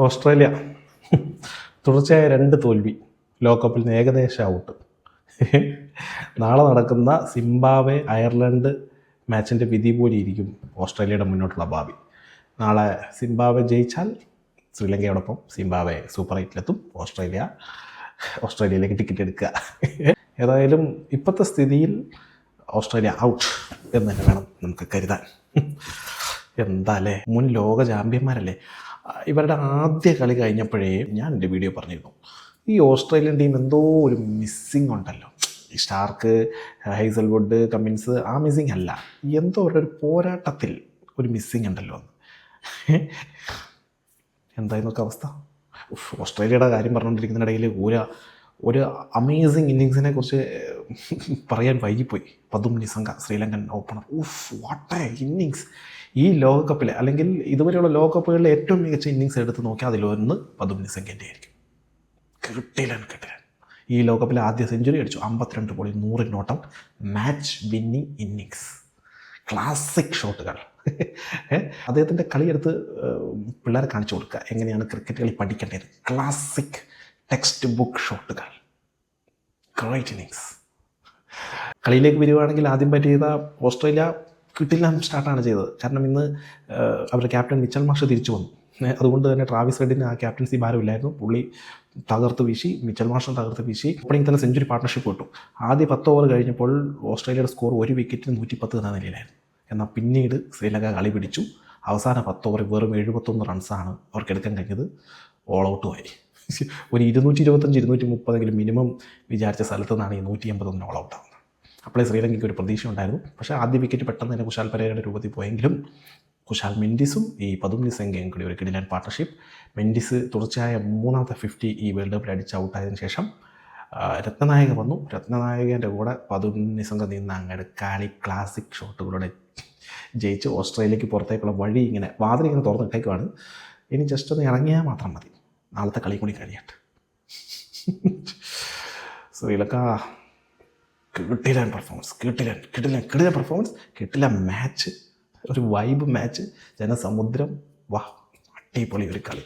Australia തുടർച്ചയായ 2 തോൽവി, ലോകകപ്പിൽ നിന്ന് ഏകദേശം ഔട്ട്. നാളെ നടക്കുന്ന സിംബാബ്വെ അയർലൻഡ് മാച്ചിൻ്റെ വിധി പോലെ ഇരിക്കും ഓസ്ട്രേലിയയുടെ മുന്നോട്ടുള്ള ഭാവി. നാളെ സിംബാബ്വെ ജയിച്ചാൽ ശ്രീലങ്കയോടൊപ്പം സിംബാബ്വെ സൂപ്പർ 8-ലെത്തും. ഓസ്ട്രേലിയയിലേക്ക് ടിക്കറ്റ് എടുക്കുക. ഏതായാലും ഇപ്പോഴത്തെ സ്ഥിതിയിൽ ഓസ്ട്രേലിയ ഔട്ട് എന്ന് തന്നെ വേണം നമുക്ക് കരുതാൻ. എന്താല്ലേ, മുൻ ലോക ചാമ്പ്യന്മാരല്ലേ. ഇവരുടെ ആദ്യ കളി കഴിഞ്ഞപ്പോഴേ ഞാൻ എൻ്റെ വീഡിയോ പറഞ്ഞിരുന്നു, ഈ ഓസ്ട്രേലിയൻ ടീം എന്തോ ഒരു മിസ്സിങ് ഉണ്ടല്ലോ. ഈ സ്റ്റാർക്ക്, ഹൈസൽവുഡ്, കമ്മിൻസ്, ആ മിസ്സിങ് അല്ല, എന്തോ ഒരു പോരാട്ടത്തിൽ ഒരു മിസ്സിങ് ഉണ്ടല്ലോ എന്ന്. എന്തായിരുന്നൊക്കെ അവസ്ഥ. ഓസ്ട്രേലിയയുടെ കാര്യം പറഞ്ഞുകൊണ്ടിരിക്കുന്നതിനിടയിൽ ഒരു അമേസിങ് ഇന്നിങ്സിനെ കുറിച്ച് പറയാൻ വൈകിപ്പോയി. Pathum Nissanka, Sri Lankan opener. What a innings! ഈ ലോകകപ്പിൽ, അല്ലെങ്കിൽ ഇതുവരെയുള്ള ലോകകപ്പുകളിലെ ഏറ്റവും മികച്ച ഇന്നിങ്സ് എടുത്ത് നോക്കിയാൽ അതിലൊന്ന് പതും നിസംഗൻ്റെ ആയിരിക്കും. കിട്ടിലൻ. ഈ ലോകകപ്പിലെ ആദ്യ സെഞ്ചുറി അടിച്ചു, 52 ബോളിൽ 100 not out, match winning innings, classic ഷോട്ടുകൾ. അദ്ദേഹത്തിൻ്റെ കളിയെടുത്ത് പിള്ളേരെ കാണിച്ചു കൊടുക്കുക, എങ്ങനെയാണ് ക്രിക്കറ്റ് കളി പഠിക്കേണ്ടത്. ക്ലാസിക് ടെക്സ്റ്റ് ബുക്ക് ഷോട്ടുകൾ, ഗ്രേറ്റ് ഇന്നിങ്സ്. കളിയിലേക്ക് വരികയാണെങ്കിൽ ആദ്യം ബാറ്റ് ചെയ്ത ഓസ്ട്രേലിയ കിട്ടില്ലാൻ സ്റ്റാർട്ടാണ് ചെയ്തത്. കാരണം ഇന്ന് അവരുടെ ക്യാപ്റ്റൻ മിച്ചൽ മാർഷ് തിരിച്ചു വന്നു. അതുകൊണ്ട് തന്നെ ട്രാവിസ് ഹെഡിന് ആ ക്യാപ്റ്റൻസി ഭാരമില്ലായിരുന്നു. പുള്ളി തകർത്ത് വീശി, മിച്ചൽ മാർഷും തകർത്ത് വീശി. ഓപ്പണിംഗ് തന്നെ സെഞ്ചുറി പാർട്ണർഷിപ്പ് കിട്ടും. ആദ്യ 10 ഓവർ കഴിഞ്ഞപ്പോൾ ഓസ്ട്രേലിയയുടെ സ്കോർ 1 വിക്കറ്റിന് 110 എന്ന നിലയിലായിരുന്നു. എന്നാൽ പിന്നീട് ശ്രീലങ്ക കളി പിടിച്ചു. അവസാന 10 ഓവർ വെറും 71 റൺസാണ് അവർക്ക് എടുക്കാൻ കഴിഞ്ഞത്. ഓൾ ഔട്ടുമായി. ഒരു 225-230 മിനിമം വിചാരിച്ച സ്ഥലത്ത് നിന്നാണ് ഈ 181 ഓൾ ഔട്ടാവുന്നത്. അപ്പോഴേ ശ്രീലങ്കയ്ക്ക് ഒരു പ്രതീക്ഷ ഉണ്ടായിരുന്നു. പക്ഷേ ആദ്യ വിക്കറ്റ് പെട്ടെന്ന് തന്നെ കുശാൽ പരേരയുടെ രൂപത്തിൽ പോയെങ്കിലും കുശാൽ മെൻഡിസും ഈ പതും നിസംഗയും കൂടി ഒരു കിടിലൻ പാർട്ണർഷിപ്പ്. മെൻഡിസ് തുടർച്ചയായ 3ാമത്തെ 50 ഈ വേൾഡ് കപ്പിൽ അടിച്ച് ഔട്ടായതിനു ശേഷം രത്നനായക വന്നു. രത്നനായകൻ്റെ കൂടെ പതും നിസംഗ നിന്ന് അങ്ങോട്ട് കളി ക്ലാസിക് ഷോട്ടുകളോടെ ജയിച്ച് ഓസ്ട്രേലിയക്ക് പുറത്തേക്കുള്ള വഴി ഇങ്ങനെ വാതിലിങ്ങനെ തുറന്നിട്ടേക്കുവാണ്. ഇനി ജസ്റ്റ് ഒന്ന് ഇറങ്ങിയാൽ മാത്രം മതി. നാളത്തെ കളി കൂടി കഴിയട്ടെ. ശ്രീലങ്ക കിട്ടില്ല പെർഫോമൻസ്, കിട്ടില്ല പെർഫോമൻസ്, കിട്ടില്ല മാച്ച്, ഒരു വൈബ് മാച്ച്, ജനസമുദ്രം. വാ, അടിപൊളി ഒരു കളി.